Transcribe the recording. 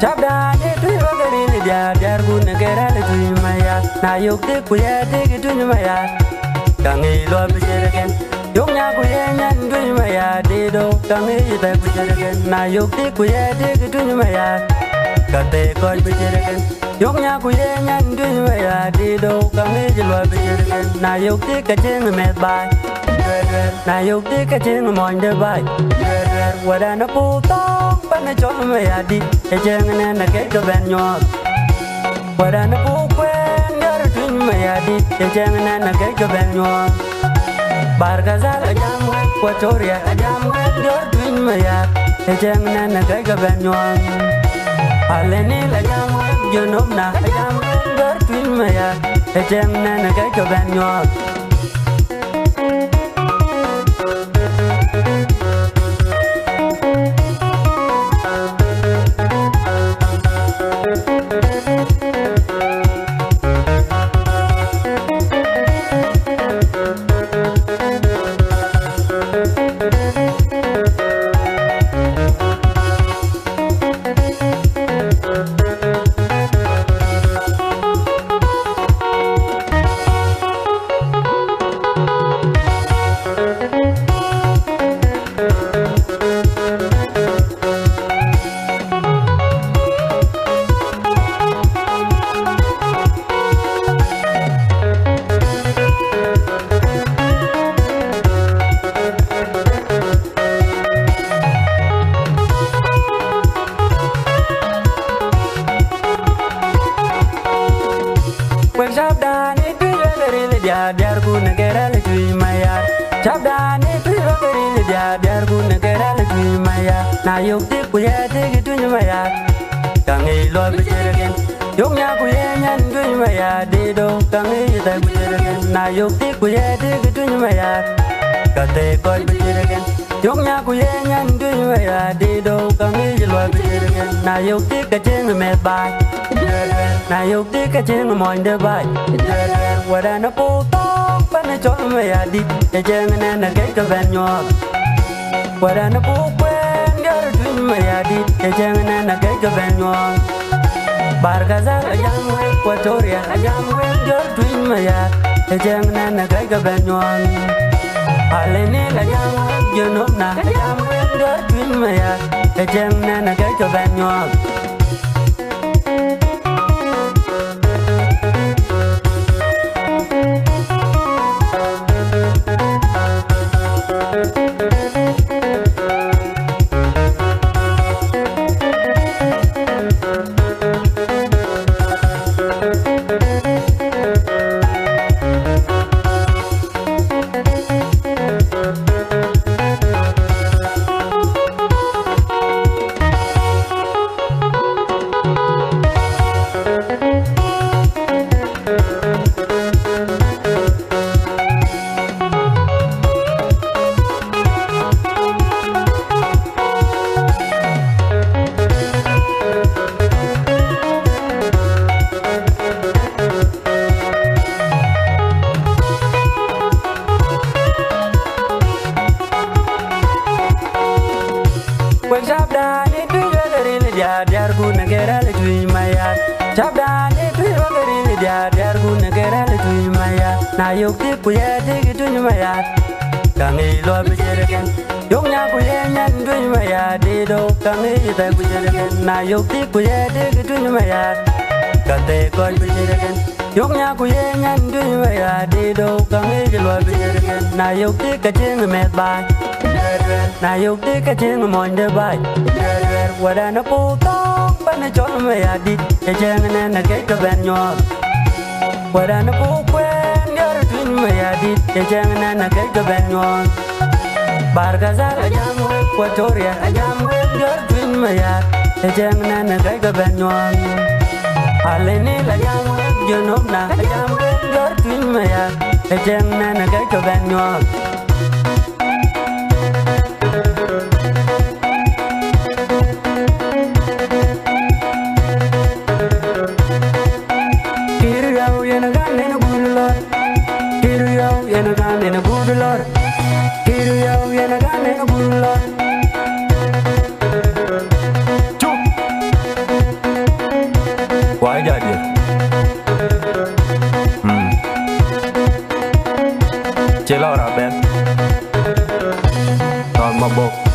Chabda de tu bagari ni dia dar gun gera le tu maya na yok de ku ya de tu maya kangi lo bijeren yok nya ku ya nyan tu maya de do kangi ta bijeren na yok de ku ya de tu maya kate ko bijeren yok nya ku ya nyan tu maya de do kangi lo bijeren na yok de ka jeng me bai na yok de ka jeng mon de bai wada na pu tong pa na chon me ya di e jeng na na ke ka ben nyo wada na pu kwen gar tu me ya di e jeng na na ke ka ben nyo bar ga za la jam ko toria jam gar tu me ya e jeng na na ke ka ben nyo ale ni la jam yo no na jam gar tu me ya e jeng na na ke ka ben nyo Chabda ni tu bagari ni dia dar gun gera le tu maya Chabda ni tu bagari ni dia dar gun gera le tu maya na yok de ku ya de tu maya kangi lo bijeren yok nya ku ya nyan tu maya de do kangi ta bijeren na yok de ku ya de tu maya kate ko bijeren yok nya ku ya nyan tu maya de do kangi lo bijeren na yok de ka jeng me bai na yok de ka jeng mon de bai wada na pu tong pa na chon me ya di e jeng na na ke ka ben nyo wada na pu kwen gar tu me ya di e jeng na na ke ka ben nyo bar ga za la jam ko toria jam gar tu me ya e jeng na na ke ka ben nyo ale ni la jam yo no na jam gar tu me ya e jeng na na ke ka ben nyo Chabda ni tu bagari ni dia dar gun gera le tu maya Chabda ni tu bagari ni dia dar gun gera le tu maya na yok de ku ya de tu maya kangi lo bijeren yok nya ku ya nyan tu maya de do kangi ta bijeren na yok de ku ya de tu maya kate ko bijeren yok nya ku ya nyan tu maya de do kangi lo bijeren na yok de ka jeng me bai na yok de ka jeng mon de bai wada na pu tong pa na chon me ya di e jeng na na ke ka ben nyo wada na pu kwen gar tu me ya di e jeng na na ke ka ben nyo bar ga za la jam ko toria jam gar tu me ya e jeng na na ke ka ben nyo ale ni la jam yo no na jam gar tu me ya e jeng na na ke ka ben nyo Why daddy? Chelo ra ben. Còn mà bột